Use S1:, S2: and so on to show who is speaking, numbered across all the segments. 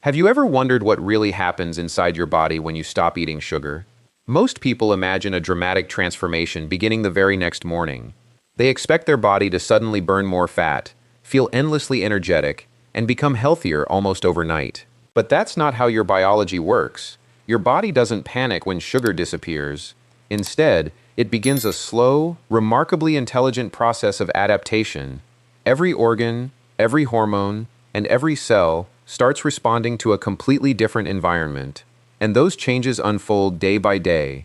S1: Have you ever wondered what really happens inside your body when you stop eating sugar? Most people imagine a dramatic transformation beginning the very next morning. They expect their body to suddenly burn more fat, feel endlessly energetic, and become healthier almost overnight. But that's not how your biology works. Your body doesn't panic when sugar disappears. Instead, it begins a slow, remarkably intelligent process of adaptation. Every organ, every hormone, and every cell starts responding to a completely different environment, and those changes unfold day by day.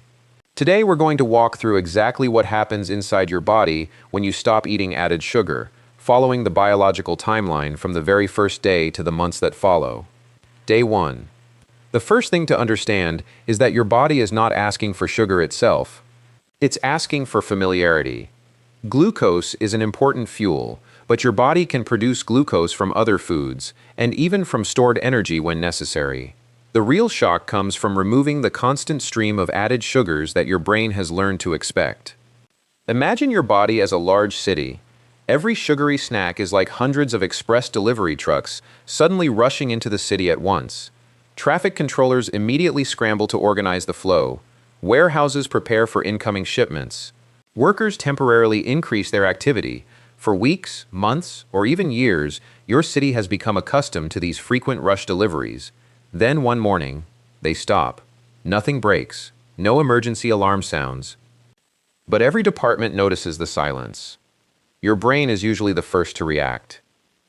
S1: Today we're going to walk through exactly what happens inside your body when you stop eating added sugar, following the biological timeline from the very first day to the months that follow. Day 1. The first thing to understand is that your body is not asking for sugar itself. It's asking for familiarity. Glucose is an important fuel, but your body can produce glucose from other foods, and even from stored energy when necessary. The real shock comes from removing the constant stream of added sugars that your brain has learned to expect. Imagine your body as a large city. Every sugary snack is like hundreds of express delivery trucks suddenly rushing into the city at once. Traffic controllers immediately scramble to organize the flow. Warehouses prepare for incoming shipments. Workers temporarily increase their activity. For weeks, months, or even years, your city has become accustomed to these frequent rush deliveries. Then one morning, they stop. Nothing breaks. No emergency alarm sounds. But every department notices the silence. Your brain is usually the first to react.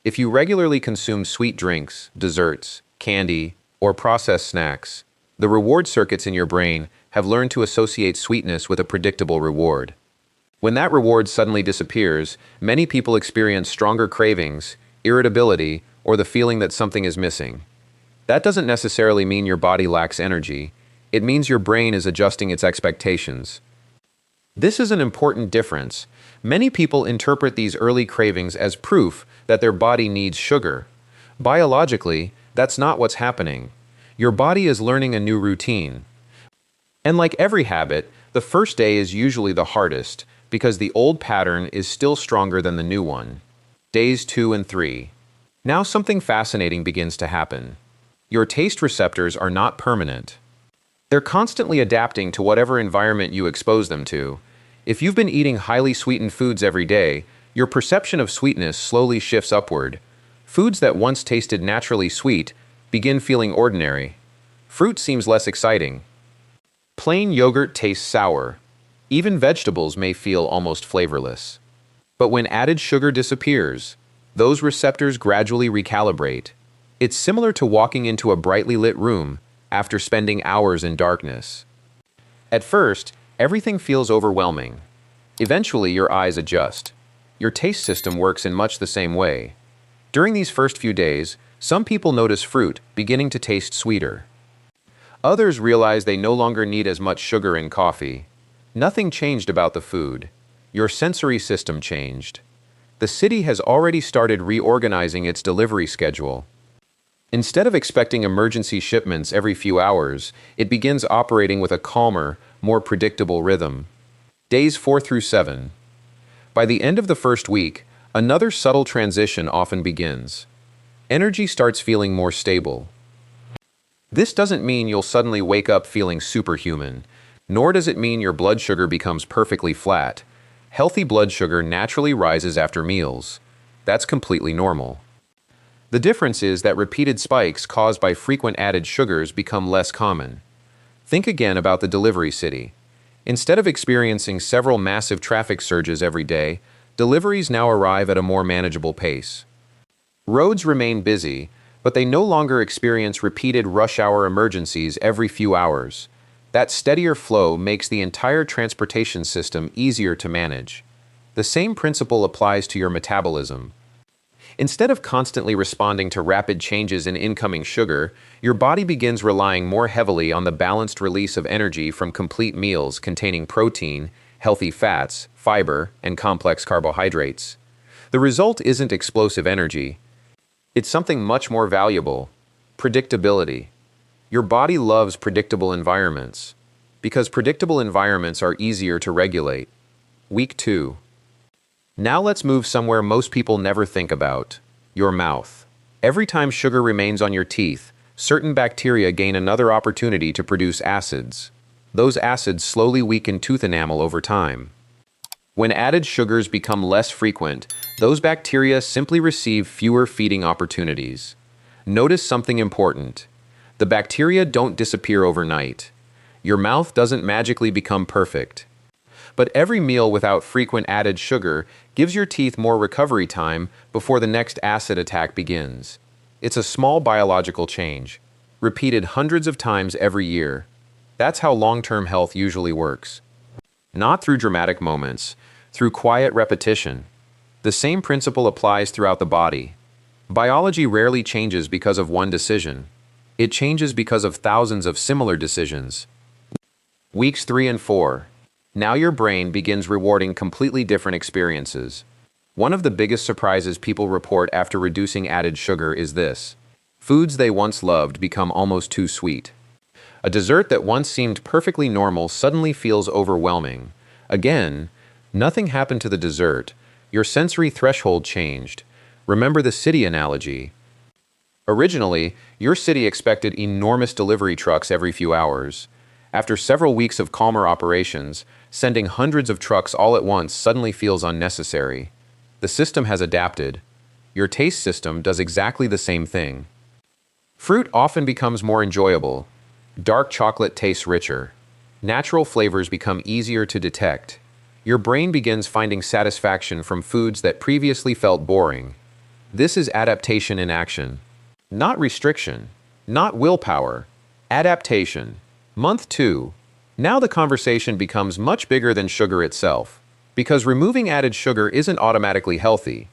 S1: If you regularly consume sweet drinks, desserts, candy, or processed snacks, the reward circuits in your brain have learned to associate sweetness with a predictable reward. When that reward suddenly disappears, many people experience stronger cravings, irritability, or the feeling that something is missing. That doesn't necessarily mean your body lacks energy. It means your brain is adjusting its expectations. This is an important difference. Many people interpret these early cravings as proof that their body needs sugar. Biologically, that's not what's happening. Your body is learning a new routine. And like every habit, the first day is usually the hardest, because the old pattern is still stronger than the new one. Days 2 and 3. Now something fascinating begins to happen. Your taste receptors are not permanent. They're constantly adapting to whatever environment you expose them to. If you've been eating highly sweetened foods every day, your perception of sweetness slowly shifts upward. Foods that once tasted naturally sweet begin feeling ordinary. Fruit seems less exciting. Plain yogurt tastes sour. Even vegetables may feel almost flavorless. But when added sugar disappears, those receptors gradually recalibrate. It's similar to walking into a brightly lit room after spending hours in darkness. At first, everything feels overwhelming. Eventually, your eyes adjust. Your taste system works in much the same way. During these first few days, some people notice fruit beginning to taste sweeter. Others realize they no longer need as much sugar in coffee. Nothing changed about the food. Your sensory system changed. The city has already started reorganizing its delivery schedule. Instead of expecting emergency shipments every few hours, it begins operating with a calmer, more predictable rhythm. Days 4 through 7. By the end of the first week, another subtle transition often begins. Energy starts feeling more stable. This doesn't mean you'll suddenly wake up feeling superhuman, nor does it mean your blood sugar becomes perfectly flat. Healthy blood sugar naturally rises after meals. That's completely normal. The difference is that repeated spikes caused by frequent added sugars become less common. Think again about the delivery city. Instead of experiencing several massive traffic surges every day, deliveries now arrive at a more manageable pace. Roads remain busy, but they no longer experience repeated rush hour emergencies every few hours. That steadier flow makes the entire transportation system easier to manage. The same principle applies to your metabolism. Instead of constantly responding to rapid changes in incoming sugar, your body begins relying more heavily on the balanced release of energy from complete meals containing protein, healthy fats, fiber, and complex carbohydrates. The result isn't explosive energy. It's something much more valuable: predictability. Your body loves predictable environments, because predictable environments are easier to regulate. Week 2. Now let's move somewhere most people never think about: your mouth. Every time sugar remains on your teeth, certain bacteria gain another opportunity to produce acids. Those acids slowly weaken tooth enamel over time. When added sugars become less frequent, those bacteria simply receive fewer feeding opportunities. Notice something important. The bacteria don't disappear overnight. Your mouth doesn't magically become perfect. But every meal without frequent added sugar gives your teeth more recovery time before the next acid attack begins. It's a small biological change, repeated hundreds of times every year. That's how long-term health usually works. Not through dramatic moments, through quiet repetition. The same principle applies throughout the body. Biology rarely changes because of one decision. It changes because of thousands of similar decisions. Weeks 3 and 4. Now your brain begins rewarding completely different experiences. One of the biggest surprises people report after reducing added sugar is this. Foods they once loved become almost too sweet. A dessert that once seemed perfectly normal suddenly feels overwhelming. Again, nothing happened to the dessert. Your sensory threshold changed. Remember the city analogy. Originally, your city expected enormous delivery trucks every few hours. After several weeks of calmer operations, sending hundreds of trucks all at once suddenly feels unnecessary. The system has adapted. Your taste system does exactly the same thing. Fruit often becomes more enjoyable. Dark chocolate tastes richer. Natural flavors become easier to detect. Your brain begins finding satisfaction from foods that previously felt boring. This is adaptation in action. Not restriction. Not willpower. Adaptation. Month 2. Now the conversation becomes much bigger than sugar itself, because removing added sugar isn't automatically healthy.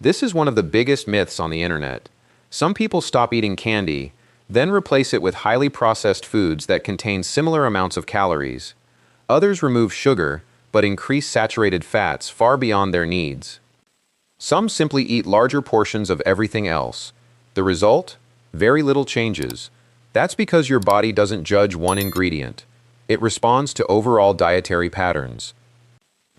S1: This is one of the biggest myths on the internet. Some people stop eating candy, then replace it with highly processed foods that contain similar amounts of calories. Others remove sugar, but increase saturated fats far beyond their needs. Some simply eat larger portions of everything else. The result? Very little changes. That's because your body doesn't judge one ingredient. It responds to overall dietary patterns.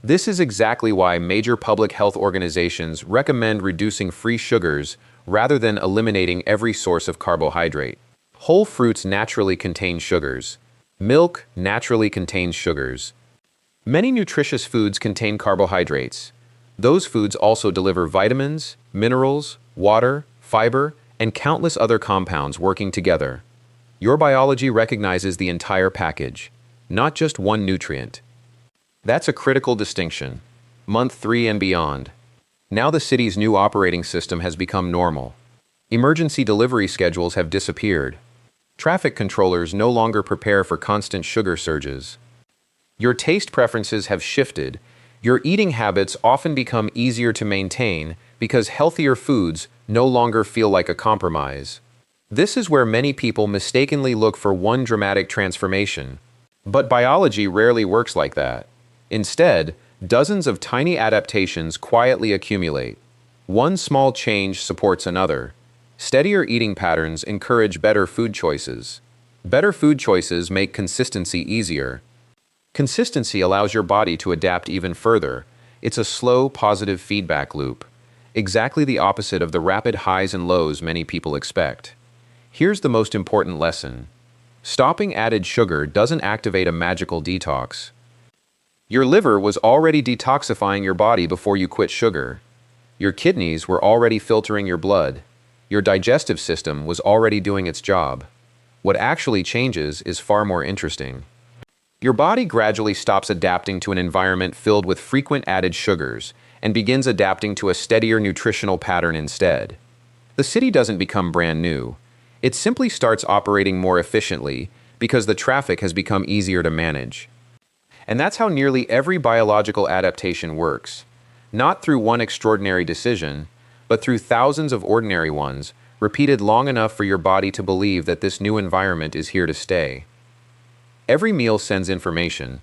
S1: This is exactly why major public health organizations recommend reducing free sugars rather than eliminating every source of carbohydrate. Whole fruits naturally contain sugars. Milk naturally contains sugars. Many nutritious foods contain carbohydrates. Those foods also deliver vitamins, minerals, water, fiber, and countless other compounds working together. Your biology recognizes the entire package, not just one nutrient. That's a critical distinction. Month 3 and beyond. Now the city's new operating system has become normal. Emergency delivery schedules have disappeared. Traffic controllers no longer prepare for constant sugar surges. Your taste preferences have shifted. Your eating habits often become easier to maintain because healthier foods no longer feel like a compromise. This is where many people mistakenly look for one dramatic transformation. But biology rarely works like that. Instead, dozens of tiny adaptations quietly accumulate. One small change supports another. Steadier eating patterns encourage better food choices. Better food choices make consistency easier. Consistency allows your body to adapt even further. It's a slow, positive feedback loop. Exactly the opposite of the rapid highs and lows many people expect. Here's the most important lesson. Stopping added sugar doesn't activate a magical detox. Your liver was already detoxifying your body before you quit sugar. Your kidneys were already filtering your blood. Your digestive system was already doing its job. What actually changes is far more interesting. Your body gradually stops adapting to an environment filled with frequent added sugars and begins adapting to a steadier nutritional pattern instead. The city doesn't become brand new. It simply starts operating more efficiently because the traffic has become easier to manage. And that's how nearly every biological adaptation works. Not through one extraordinary decision, but through thousands of ordinary ones, repeated long enough for your body to believe that this new environment is here to stay. Every meal sends information.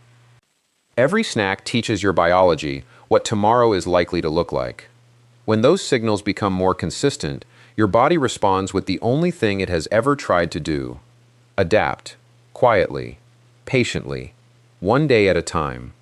S1: Every snack teaches your biology what tomorrow is likely to look like. When those signals become more consistent, your body responds with the only thing it has ever tried to do. Adapt. Quietly. Patiently. One day at a time.